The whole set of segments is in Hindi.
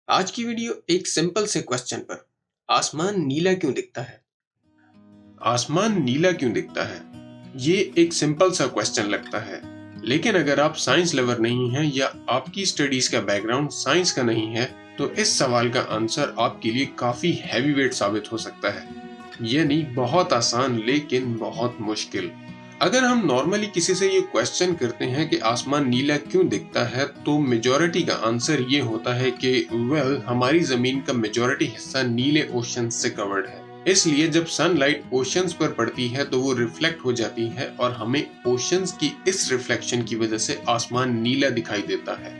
आज की वीडियो एक सिंपल से क्वेश्चन पर, आसमान नीला क्यों दिखता है? आसमान नीला क्यों दिखता है? ये एक सिंपल सा क्वेश्चन लगता है, लेकिन अगर आप साइंस लवर नहीं हैं या आपकी स्टडीज का बैकग्राउंड साइंस का नहीं है, तो इस सवाल का आंसर आपके लिए काफी हैवी वेट साबित हो सकता है। यानी बहुत आसान लेकिन बहुत मुश्किल। अगर हम नॉर्मली किसी से ये क्वेश्चन करते हैं कि आसमान नीला क्यों दिखता है, तो मेजॉरिटी का आंसर ये होता है कि हमारी जमीन का मेजॉरिटी हिस्सा नीले ओशन से कवर्ड है, इसलिए जब सनलाइट ओशंस पर पड़ती है तो वो रिफ्लेक्ट हो जाती है और हमें ओशंस की इस रिफ्लेक्शन की वजह से आसमान नीला दिखाई देता है।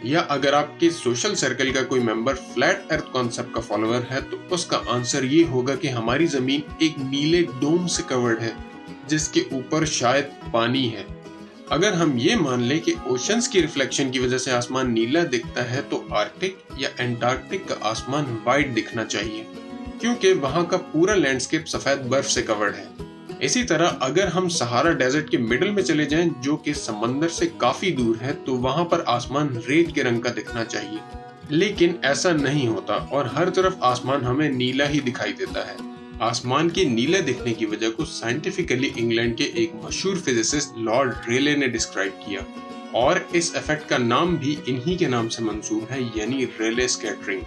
या अगर आपके सोशल सर्कल का कोई मेंबर फ्लैट अर्थ कॉन्सेप्ट का फॉलोअर है, तो उसका आंसर ये होगा कि हमारी जमीन एक नीले डोम से कवर्ड है जिसके ऊपर शायद पानी है। अगर हम ये मान लें कि ओशंस की रिफ्लेक्शन की वजह से आसमान नीला दिखता है, तो आर्कटिक या एंटार्क्टिक का आसमान वाइट दिखना चाहिए, क्योंकि वहां का पूरा लैंडस्केप सफेद बर्फ से कवर्ड है। इसी तरह अगर हम सहारा डेजर्ट के मिडिल में चले जाएं, जो कि समंदर से काफी दूर है, तो वहां पर आसमान रेत के रंग का दिखना चाहिए, लेकिन ऐसा नहीं होता और हर तरफ आसमान हमें नीला ही दिखाई देता है। आसमान के नीला दिखने की वजह को साइंटिफिकली इंग्लैंड के एक मशहूर फिजिसिस्ट लॉर्ड रेले ने डिस्क्राइब किया, और इस इफेक्ट का नाम भी इन्हीं के नाम से मंसूब है, यानी रेले स्कैटरिंग।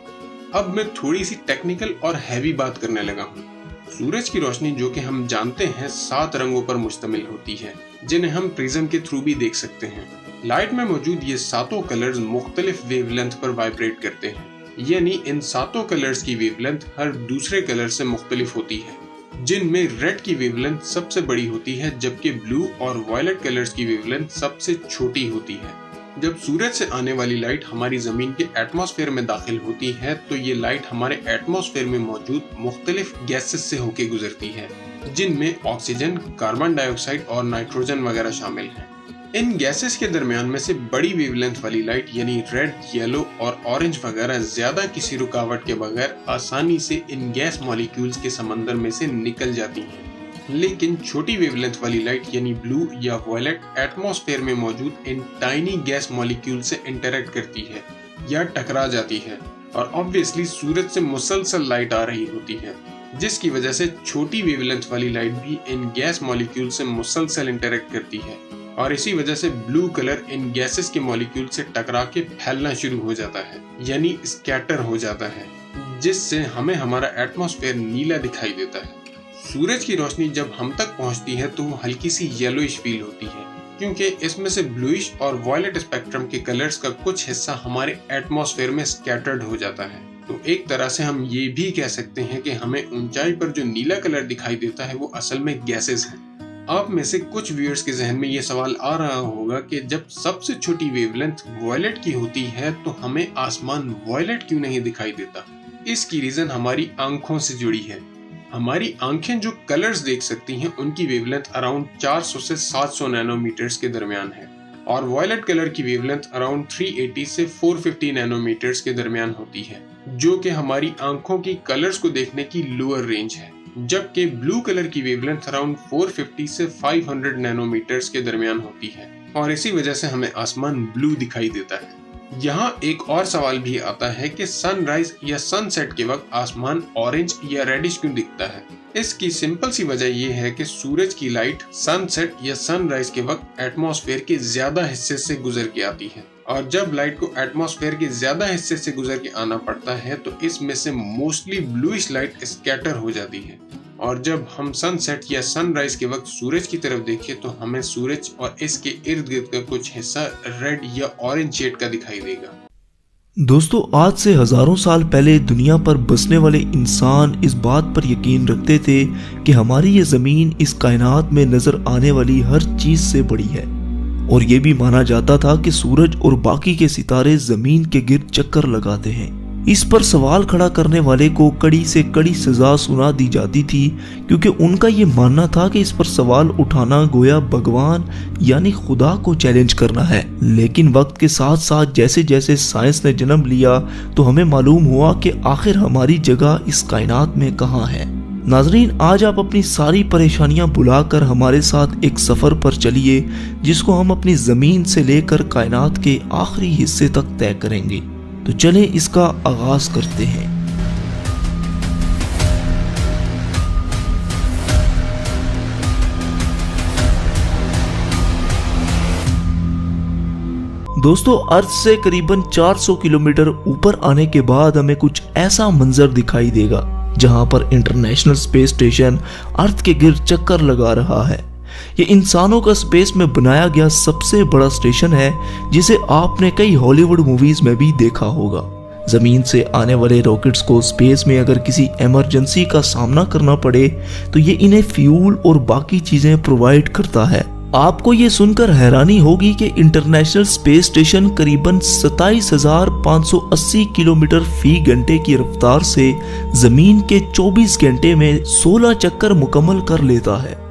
अब मैं थोड़ी सी टेक्निकल और हैवी बात करने लगा हूँ। सूरज की रोशनी, जो कि हम जानते हैं 7 रंगों पर मुश्तमिल होती है, जिन्हें हम प्रिज्म के थ्रू भी देख सकते हैं। लाइट में मौजूद ये सातों कलर्स मुख्तलिफ वेवलेंथ पर वाइब्रेट करते हैं, यानी इन सातों कलर्स की वेवलेंथ हर दूसरे कलर से मुख्तलिफ होती है, जिनमें रेड की वेवलेंथ सबसे बड़ी होती है, जबकि ब्लू और वायलेट कलर्स की वेवलेंथ सबसे छोटी होती है। जब सूरज से आने वाली लाइट हमारी जमीन के एटमॉस्फेयर में दाखिल होती है, तो ये लाइट हमारे एटमॉस्फेयर में मौजूद मुख्तलिफ गैसेस से होकर गुजरती है, जिनमें ऑक्सीजन, कार्बन डाइऑक्साइड और नाइट्रोजन वगैरह शामिल हैं। इन गैसेस के दरमियान में से बड़ी वेवलेंथ वाली लाइट यानी रेड, येलो और ऑरेंज वगैरह ज्यादा किसी रुकावट के बगैर आसानी से इन गैस मॉलिक्यूल्स के समंदर में से निकल जाती हैं। लेकिन छोटी वेवलेंथ वाली लाइट यानी ब्लू या वायलेट एटमॉस्फेयर में मौजूद इन टाइनी गैस मॉलिक्यूल से इंटरेक्ट करती है या टकरा जाती है, और ऑब्वियसली सूरज से मुसलसल लाइट आ रही होती है, जिसकी वजह से छोटी वेवलेंथ वाली लाइट भी इन गैस मॉलिक्यूल से मुसलसल इंटरेक्ट करती है, और इसी वजह से ब्लू कलर इन गैसेस के मॉलिक्यूल से टकरा के फैलना शुरू हो जाता है, यानी स्कैटर हो जाता है, जिससे हमें हमारा एटमॉस्फेयर नीला दिखाई देता है। सूरज की रोशनी जब हम तक पहुंचती है तो वो हल्की सी येलोइश फील होती है, क्योंकि इसमें से ब्लूइश और वायलेट स्पेक्ट्रम के कलर्स का कुछ हिस्सा हमारे एटमॉस्फेयर में स्कैटर्ड हो जाता है। तो एक तरह से हम ये भी कह सकते हैं कि हमें ऊंचाई पर जो नीला कलर दिखाई देता है वो असल में गैसेस हैं। आप में से कुछ व्यूअर्स के जहन में ये सवाल आ रहा होगा कि जब सबसे छोटी वेवलेंथ वायलेट की होती है, तो हमें आसमान वायलेट क्यों नहीं दिखाई देता? इसकी रीजन हमारी आंखों से जुड़ी है। हमारी आंखें जो कलर्स देख सकती हैं, उनकी वेवलेंथ अराउंड 400 से 700 नैनोमीटर्स के दरमियान है, और वायलेट कलर की वेवलेंथ अराउंड 380 से 450 नैनोमीटर्स के दरमियान होती है, जो कि हमारी आंखों की कलर्स को देखने की लोअर रेंज है। जबकि ब्लू कलर की वेवलेंथ अराउंड 450 से 500 नैनोमीटर्स के दरमियान होती है, और इसी वजह से हमें आसमान ब्लू दिखाई देता है। यहाँ एक और सवाल भी आता है कि सनराइज या सनसेट के वक्त आसमान ऑरेंज या रेडिश क्यों दिखता है? इसकी सिंपल सी वजह यह है कि सूरज की लाइट सनसेट या सनराइज के वक्त एटमॉस्फेयर के ज्यादा हिस्से से गुजर के आती है, और जब लाइट को एटमॉस्फेयर के ज्यादा हिस्से से गुजर के आना पड़ता है, तो इसमें से मोस्टली ब्लूइश लाइट स्कैटर हो जाती है, और जब हम सनसेट या सनराइज के वक्त सूरज की तरफ देखें, तो हमें सूरज और इसके इर्द गिर्द का कुछ हिस्सा रेड या ऑरेंज शेड का दिखाई देगा। दोस्तों, आज से हजारों साल पहले दुनिया पर बसने वाले इंसान इस बात पर यकीन रखते थे कि हमारी ये जमीन इस कायनात में नजर आने वाली हर चीज से बड़ी है, और ये भी माना जाता था कि सूरज और बाकी के सितारे जमीन के गिर्द चक्कर लगाते हैं। इस पर सवाल खड़ा करने वाले को कड़ी से कड़ी सजा सुना दी जाती थी, क्योंकि उनका ये मानना था कि इस पर सवाल उठाना गोया भगवान यानी खुदा को चैलेंज करना है। लेकिन वक्त के साथ साथ जैसे जैसे साइंस ने जन्म लिया, तो हमें मालूम हुआ कि आखिर हमारी जगह इस कायनात में कहाँ है। नाजरीन, आज आप अपनी सारी परेशानियां भुलाकर हमारे साथ एक सफर पर चलिए, जिसको हम अपनी जमीन से लेकर कायनात के आखिरी हिस्से तक तय करेंगे। तो चलें इसका आगाज करते हैं। दोस्तों, अर्थ से करीबन 400 किलोमीटर ऊपर आने के बाद हमें कुछ ऐसा मंजर दिखाई देगा जहां पर इंटरनेशनल स्पेस स्टेशन अर्थ के गिर्द चक्कर लगा रहा है। ये इंसानों का स्पेस में बनाया गया सबसे बड़ा स्टेशन है, जिसे आपने कई हॉलीवुड मूवीज में भी देखा होगा। जमीन से आने वाले रॉकेट्स को स्पेस में अगर किसी इमरजेंसी का सामना करना पड़े तो ये इन्हें फ्यूल और बाकी चीजें प्रोवाइड करता है। आपको ये सुनकर हैरानी होगी कि इंटरनेशनल स्पेस स्टेशन करीबन 27,580 किलोमीटर फी घंटे की रफ्तार से जमीन के 24 घंटे में 16 चक्कर मुकम्मल कर लेता है।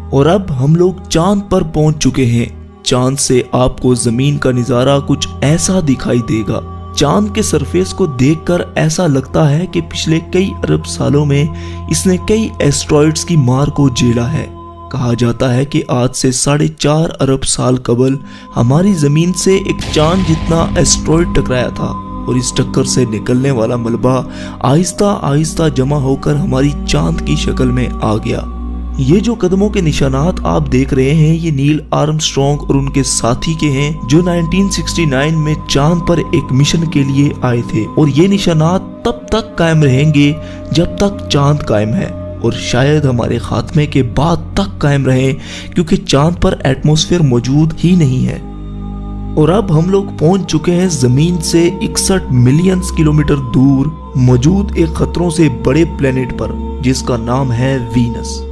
और अब हम लोग चांद पर पहुंच चुके हैं। चांद से आपको जमीन का नजारा कुछ ऐसा दिखाई देगा। चांद के सरफेस को देखकर ऐसा लगता है कि पिछले कई अरब सालों में इसने कई एस्ट्रॉइड्स की मार को झेला है। कहा जाता है कि आज से 4.5 अरब साल कबल हमारी जमीन से एक चांद जितना एस्ट्रॉइड टकराया था और इस टक्कर से निकलने वाला मलबा आहिस्ता आहिस्ता जमा होकर हमारी चांद की शक्ल में आ गया। ये जो कदमों के निशानात आप देख रहे हैं, ये नील आर्मस्ट्रॉन्ग और उनके साथी के हैं जो 1969 में चांद पर एक मिशन के लिए आए थे। और ये निशानात तब तक कायम रहेंगे जब तक चांद कायम है, और शायद हमारे खात्मे के बाद तक कायम रहे, क्योंकि चांद पर एटमॉस्फेयर मौजूद ही नहीं है। और अब हम लोग पहुंच चुके हैं जमीन से 61 मिलियन किलोमीटर दूर मौजूद एक खतरों से बड़े प्लेनेट पर, जिसका नाम है वीनस।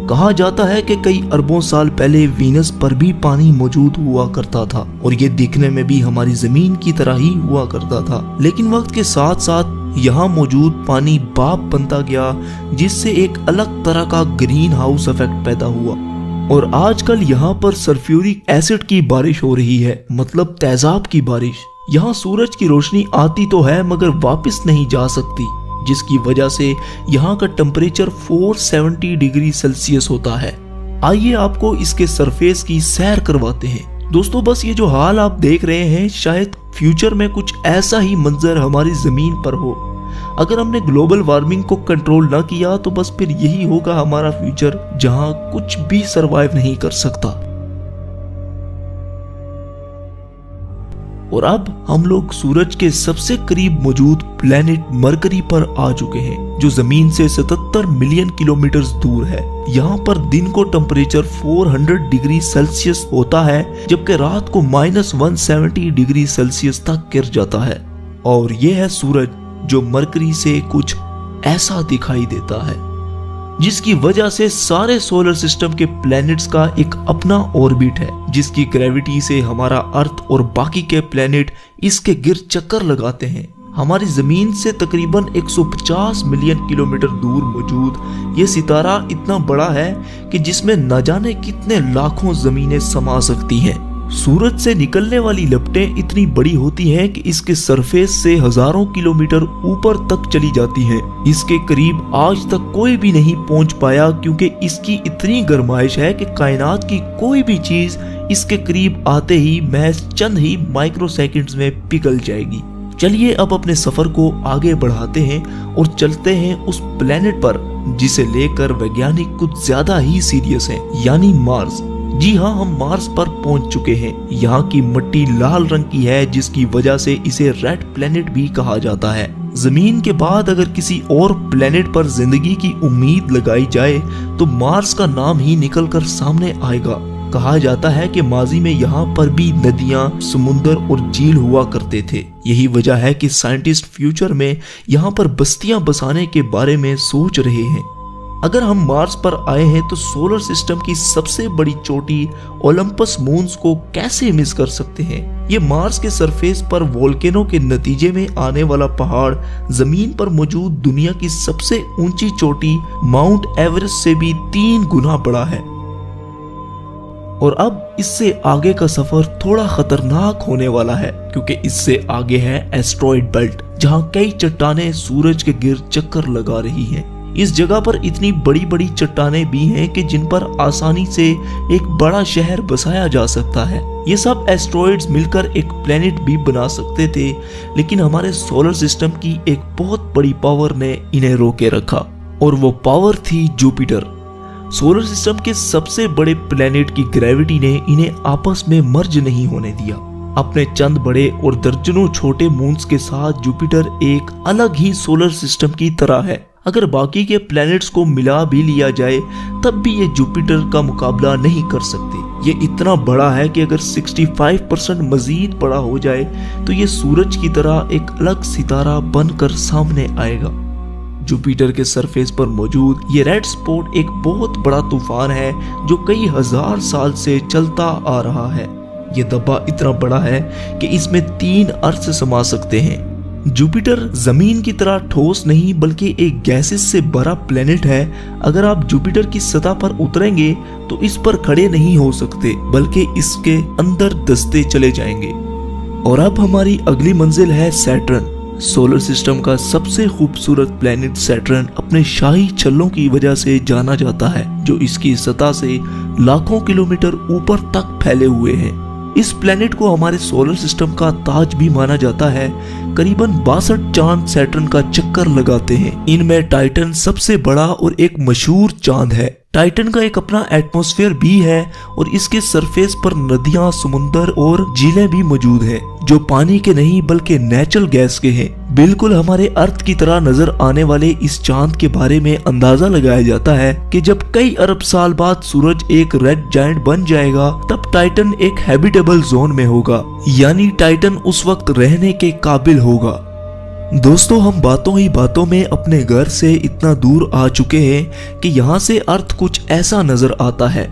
कहा जाता है कि कई अरबों साल पहले वीनस पर भी पानी मौजूद हुआ करता था और ये दिखने में भी हमारी जमीन की तरह ही हुआ करता था। लेकिन वक्त के साथ साथ यहाँ मौजूद पानी भाप बनता गया, जिससे एक अलग तरह का ग्रीन हाउस इफेक्ट पैदा हुआ। और आजकल यहाँ पर सल्फ्यूरिक एसिड की बारिश हो रही है, मतलब तेजाब की बारिश। यहाँ सूरज की रोशनी आती तो है मगर वापस नहीं जा सकती, जिसकी वजह से यहाँ का टेम्परेचर 470 डिग्री सेल्सियस होता है। आइए आपको इसके सरफेस की सैर करवाते हैं। दोस्तों, बस ये जो हाल आप देख रहे हैं, शायद फ्यूचर में कुछ ऐसा ही मंजर हमारी जमीन पर हो। अगर हमने ग्लोबल वार्मिंग को कंट्रोल ना किया तो बस फिर यही होगा हमारा फ्यूचर, जहां कुछ भी सरवाइव नहीं कर सकता। और अब हम लोग सूरज के सबसे करीब मौजूद प्लेनेट मरकरी पर आ चुके हैं, जो जमीन से 77 मिलियन किलोमीटर दूर है। यहाँ पर दिन को टेम्परेचर 400 डिग्री सेल्सियस होता है, जबकि रात को -170 डिग्री सेल्सियस तक गिर जाता है। और ये है सूरज, जो मरकरी से कुछ ऐसा दिखाई देता है, जिसकी वजह से सारे सोलर सिस्टम के प्लैनेट्स का एक अपना ऑर्बिट है, जिसकी ग्रेविटी से हमारा अर्थ और बाकी के प्लैनेट इसके गिर्द चक्कर लगाते हैं। हमारी जमीन से तकरीबन 150 मिलियन किलोमीटर दूर मौजूद ये सितारा इतना बड़ा है कि जिसमें न जाने कितने लाखों जमीनें समा सकती हैं। सूरज से निकलने वाली लपटें इतनी बड़ी होती हैं कि इसके सरफेस से हजारों किलोमीटर ऊपर तक चली जाती हैं। इसके करीब आज तक कोई भी नहीं पहुंच पाया, क्योंकि इसकी इतनी गर्माइश है कि कायनात की कोई भी चीज इसके करीब आते ही महज चंद ही माइक्रो सेकंड्स में पिघल जाएगी। चलिए अब अपने सफर को आगे बढ़ाते हैं और चलते हैं उस प्लेनेट पर जिसे लेकर वैज्ञानिक कुछ ज्यादा ही सीरियस हैं, यानी मार्स। जी हाँ, हम मार्स पर पहुंच चुके हैं। यहाँ की मिट्टी लाल रंग की है, जिसकी वजह से इसे रेड प्लेनेट भी कहा जाता है। जमीन के बाद अगर किसी और प्लेनेट पर जिंदगी की उम्मीद लगाई जाए तो मार्स का नाम ही निकलकर सामने आएगा। कहा जाता है कि माजी में यहाँ पर भी नदियाँ, समुंदर और झील हुआ करते थे। यही वजह है कि साइंटिस्ट फ्यूचर में यहाँ पर बस्तियां बसाने के बारे में सोच रहे हैं। अगर हम मार्स पर आए हैं तो सोलर सिस्टम की सबसे बड़ी चोटी ओलंपस मून्स को कैसे मिस कर सकते हैं। ये मार्स के सरफेस पर वोल्केनो के नतीजे में आने वाला पहाड़ जमीन पर मौजूद दुनिया की सबसे ऊंची चोटी माउंट एवरेस्ट से भी 3 गुना बड़ा है। और अब इससे आगे का सफर थोड़ा खतरनाक होने वाला है, क्योंकि इससे आगे है एस्ट्रॉइड बेल्ट, जहां कई चट्टानें सूरज के गिर्द चक्कर लगा रही हैं। इस जगह पर इतनी बड़ी बड़ी चट्टानें भी हैं कि जिन पर आसानी से एक बड़ा शहर बसाया जा सकता है। ये सब एस्ट्रॉइड्स मिलकर एक प्लेनेट भी बना सकते थे, लेकिन हमारे सोलर सिस्टम की एक बहुत बड़ी पावर ने इन्हें रोके रखा, और वो पावर थी जुपिटर। सोलर सिस्टम के सबसे बड़े प्लेनेट की ग्रेविटी ने इन्हें आपस में मर्ज नहीं होने दिया। अपने चंद बड़े और दर्जनों छोटे मून्स के साथ जुपिटर एक अलग ही सोलर सिस्टम की तरह है। अगर बाकी के प्लैनेट्स को मिला भी लिया जाए तब भी ये जुपिटर का मुकाबला नहीं कर सकते। ये इतना बड़ा है कि अगर 65% मजीद बड़ा हो जाए तो ये सूरज की तरह एक अलग सितारा बनकर सामने आएगा। जुपिटर के सरफेस पर मौजूद ये रेड स्पॉट एक बहुत बड़ा तूफान है जो कई हजार साल से चलता आ रहा है। ये धब्बा इतना बड़ा है कि इसमें 3 अर्थ समा सकते हैं। जुपिटर जमीन की तरह ठोस नहीं बल्कि एक गैसेस से भरा प्लेनेट है। अगर आप जुपिटर की सतह पर उतरेंगे तो इस पर खड़े नहीं हो सकते बल्कि इसके अंदर दसते चले जाएंगे। और अब हमारी अगली मंजिल है सैटर्न। सोलर सिस्टम का सबसे खूबसूरत प्लेनेट सैटर्न अपने शाही छल्लों की वजह से जाना जाता है, जो इसकी सतह से लाखों किलोमीटर ऊपर तक फैले हुए हैं। इस प्लेनेट को हमारे सोलर सिस्टम का ताज भी माना जाता है। करीबन 62 चांद सैटर्न का चक्कर लगाते हैं। इनमें टाइटन सबसे बड़ा और एक मशहूर चांद है। टाइटन का एक अपना एटमॉस्फेयर भी है और इसके सरफेस पर नदियां, समुंदर और झीलें भी मौजूद हैं, जो पानी के नहीं बल्कि नेचुरल गैस के हैं। बिल्कुल हमारे अर्थ की तरह नजर आने वाले इस चांद के बारे में अंदाजा लगाया जाता है कि जब कई अरब साल बाद सूरज एक रेड जायंट बन जाएगा तब टाइटन एक हैबिटेबल जोन में होगा, यानी टाइटन उस वक्त रहने के काबिल होगा। दोस्तों, हम बातों ही बातों में अपने घर से इतना दूर आ चुके हैं कि यहाँ से अर्थ कुछ ऐसा नजर आता है।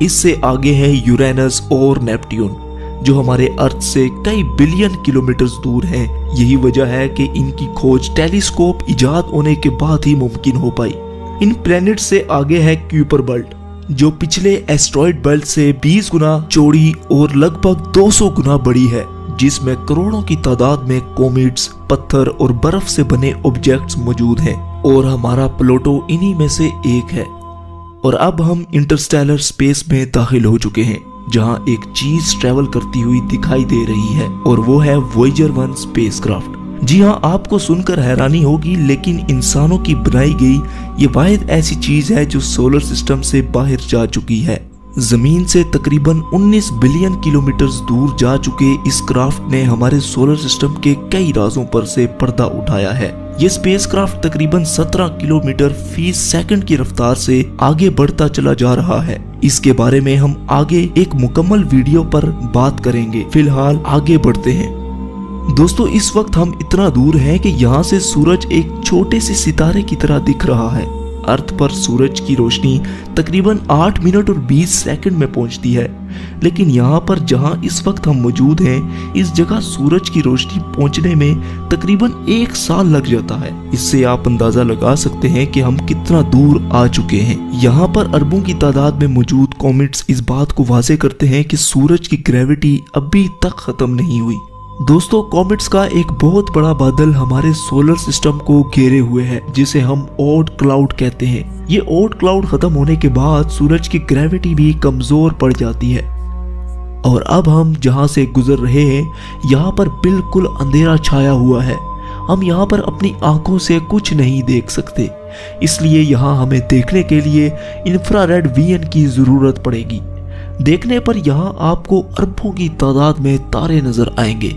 इससे आगे है यूरेनस और नेपट्यून, जो हमारे अर्थ से कई बिलियन किलोमीटर दूर हैं। यही वजह है कि इनकी खोज टेलीस्कोप इजाद होने के बाद ही मुमकिन हो पाई। इन प्लैनेट से आगे है क्यूपर बेल्ट, जो पिछले एस्ट्रॉइड बेल्ट से 20 गुना चौड़ी और लगभग 200 गुना बड़ी है, जिसमें करोड़ों की तादाद में कॉमेट्स, पत्थर और बर्फ से बने ऑब्जेक्ट्स मौजूद हैं, और हमारा प्लूटो इन्हीं में से एक है। और अब हम इंटरस्टेलर स्पेस में दाखिल हो चुके हैं, जहां एक चीज ट्रेवल करती हुई दिखाई दे रही है, और वो है वॉयेजर 1 स्पेसक्राफ्ट। जी हाँ, आपको सुनकर हैरानी होगी, लेकिन इंसानों की बनाई गई ये वाहिद ऐसी चीज है जो सोलर सिस्टम से बाहर जा चुकी है। जमीन से तकरीबन 19 बिलियन किलोमीटर दूर जा चुके इस क्राफ्ट ने हमारे सोलर सिस्टम के कई राजों पर से पर्दा उठाया है। ये स्पेसक्राफ्ट तकरीबन 17 किलोमीटर फी सेकंड की रफ्तार से आगे बढ़ता चला जा रहा है। इसके बारे में हम आगे एक मुकम्मल वीडियो पर बात करेंगे। फिलहाल आगे बढ़ते हैं। दोस्तों, इस वक्त हम इतना दूर हैं कि यहाँ से सूरज एक छोटे से सितारे की तरह दिख रहा है। अर्थ पर सूरज की रोशनी तकरीबन 8 मिनट और 20 सेकंड में पहुंचती है, लेकिन यहाँ पर जहाँ इस वक्त हम मौजूद हैं, इस जगह सूरज की रोशनी पहुंचने में तकरीबन 1 साल लग जाता है। इससे आप अंदाजा लगा सकते हैं कि हम कितना दूर आ चुके हैं। यहाँ पर अरबों की तादाद में मौजूद कॉमेट्स इस बात को वाज़ेह करते हैं कि सूरज की ग्रेविटी अभी तक खत्म नहीं हुई। दोस्तों, कॉमेट्स का एक बहुत बड़ा बादल हमारे सोलर सिस्टम को घेरे हुए है, जिसे हम ओर्ट क्लाउड कहते हैं। ये ओर्ट क्लाउड खत्म होने के बाद सूरज की ग्रेविटी भी कमजोर पड़ जाती है, और अब हम जहां से गुजर रहे हैं यहाँ पर बिल्कुल अंधेरा छाया हुआ है। हम यहाँ पर अपनी आंखों से कुछ नहीं देख सकते, इसलिए यहाँ हमें देखने के लिए इंफ्रारेड विजन की जरूरत पड़ेगी। देखने पर यहाँ आपको अरबों की तादाद में तारे नजर आएंगे।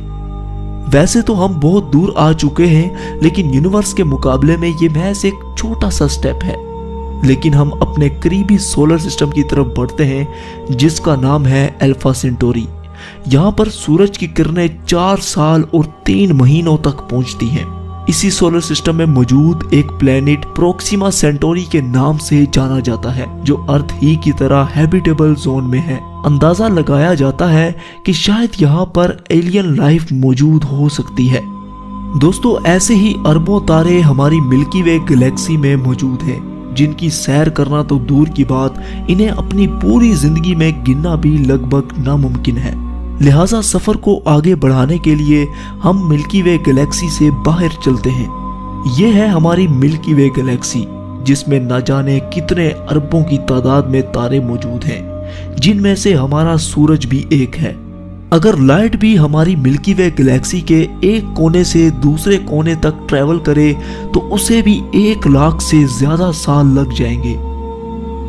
वैसे तो हम बहुत दूर आ चुके हैं, लेकिन यूनिवर्स के मुकाबले में ये महज एक छोटा सा स्टेप है। लेकिन हम अपने करीबी सोलर सिस्टम की तरफ बढ़ते हैं, जिसका नाम है अल्फा सेंटोरी। यहाँ पर सूरज की किरणें 4 साल और 3 महीनों तक पहुंचती हैं। इसी सोलर सिस्टम में मौजूद एक प्लेनेट प्रोक्सिमा सेंटोरी के नाम से जाना जाता है, जो अर्थ ही की तरह हैबिटेबल जोन में है। अंदाजा लगाया जाता है कि शायद यहाँ पर एलियन लाइफ मौजूद हो सकती है। दोस्तों, ऐसे ही अरबों तारे हमारी मिल्की वे गैलेक्सी में मौजूद हैं, जिनकी सैर करना तो दूर की बात, इन्हें अपनी पूरी जिंदगी में गिनना भी लगभग नामुमकिन है। लिहाजा सफर को आगे बढ़ाने के लिए हम मिल्की वे गैलेक्सी से बाहर चलते हैं। ये है हमारी मिल्की वे गैलेक्सी। जिसमें न जाने कितने अरबों की तादाद में तारे मौजूद हैं, जिनमें से हमारा सूरज भी एक है। अगर लाइट भी हमारी मिल्की वे गैलेक्सी के एक कोने से दूसरे कोने तक ट्रेवल करे तो उसे भी 1 लाख से ज्यादा साल लग जाएंगे।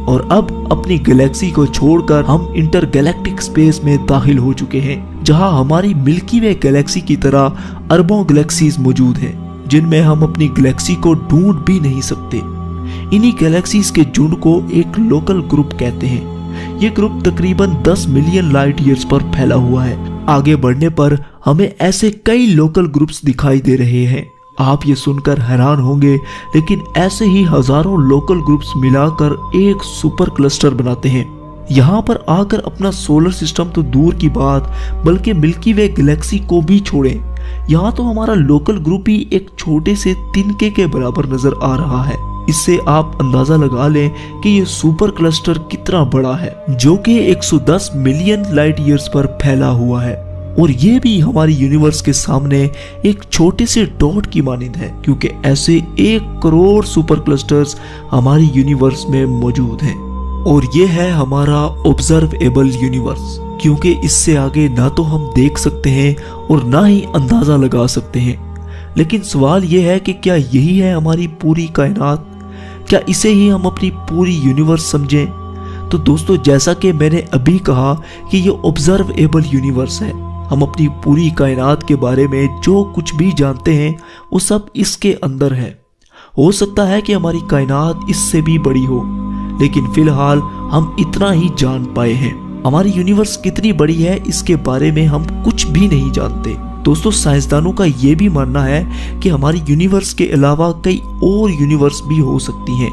और अब अपनी गैलेक्सी को छोड़कर हम इंटरगैलेक्टिक स्पेस में दाखिल हो चुके हैं, जहां हमारी मिल्की वे गैलेक्सी की तरह अरबों गैलेक्सीज मौजूद हैं, जिनमें हम अपनी गैलेक्सी को ढूंढ भी नहीं सकते। इन्हीं गैलेक्सीज के झुंड को एक लोकल ग्रुप कहते हैं। ये ग्रुप तकरीबन 10 मिलियन लाइट ईयर्स पर फैला हुआ है। आगे बढ़ने पर हमें ऐसे कई लोकल ग्रुप्स दिखाई दे रहे हैं। आप ये सुनकर हैरान होंगे, लेकिन ऐसे ही हजारों लोकल ग्रुप्स मिलाकर एक सुपर क्लस्टर बनाते हैं। यहाँ पर आकर अपना सोलर सिस्टम तो दूर की बात, बल्कि मिल्की वे गैलेक्सी को भी छोड़ें, यहाँ तो हमारा लोकल ग्रुप ही एक छोटे से तिनके के बराबर नजर आ रहा है। इससे आप अंदाजा लगा लें कि ये सुपर क्लस्टर कितना बड़ा है, जो कि 110 मिलियन लाइट ईयर्स पर फैला हुआ है। और ये भी हमारी यूनिवर्स के सामने एक छोटे से डॉट की मानिंद है, क्योंकि ऐसे 1 करोड़ सुपर क्लस्टर्स हमारी यूनिवर्स में मौजूद हैं। और ये है हमारा ऑब्जर्वेबल यूनिवर्स, क्योंकि इससे आगे ना तो हम देख सकते हैं और ना ही अंदाजा लगा सकते हैं। लेकिन सवाल ये है कि क्या यही है हमारी पूरी कायनात? क्या इसे ही हम अपनी पूरी यूनिवर्स समझें? तो दोस्तों, जैसा कि मैंने अभी कहा कि ये ऑब्जर्वेबल यूनिवर्स है। हम अपनी पूरी कायनात के बारे में जो कुछ भी जानते हैं वो सब इसके अंदर है। हो सकता है कि हमारी कायनात इससे भी बड़ी हो, लेकिन फिलहाल हम इतना ही जान पाए हैं। हमारी यूनिवर्स कितनी बड़ी है इसके बारे में हम कुछ भी नहीं जानते। दोस्तों, साइंसदानों का ये भी मानना है कि हमारी यूनिवर्स के अलावा कई और यूनिवर्स भी हो सकती हैं,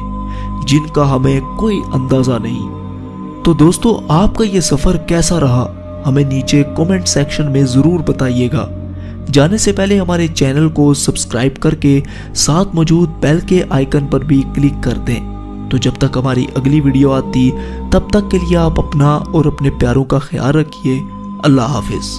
जिनका हमें कोई अंदाजा नहीं। तो दोस्तों, आपका ये सफर कैसा रहा? हमें नीचे कमेंट सेक्शन में जरूर बताइएगा। जाने से पहले हमारे चैनल को सब्सक्राइब करके साथ मौजूद बेल के आइकन पर भी क्लिक कर दें। तो जब तक हमारी अगली वीडियो आती, तब तक के लिए आप अपना और अपने प्यारों का ख्याल रखिए। अल्लाह हाफिज।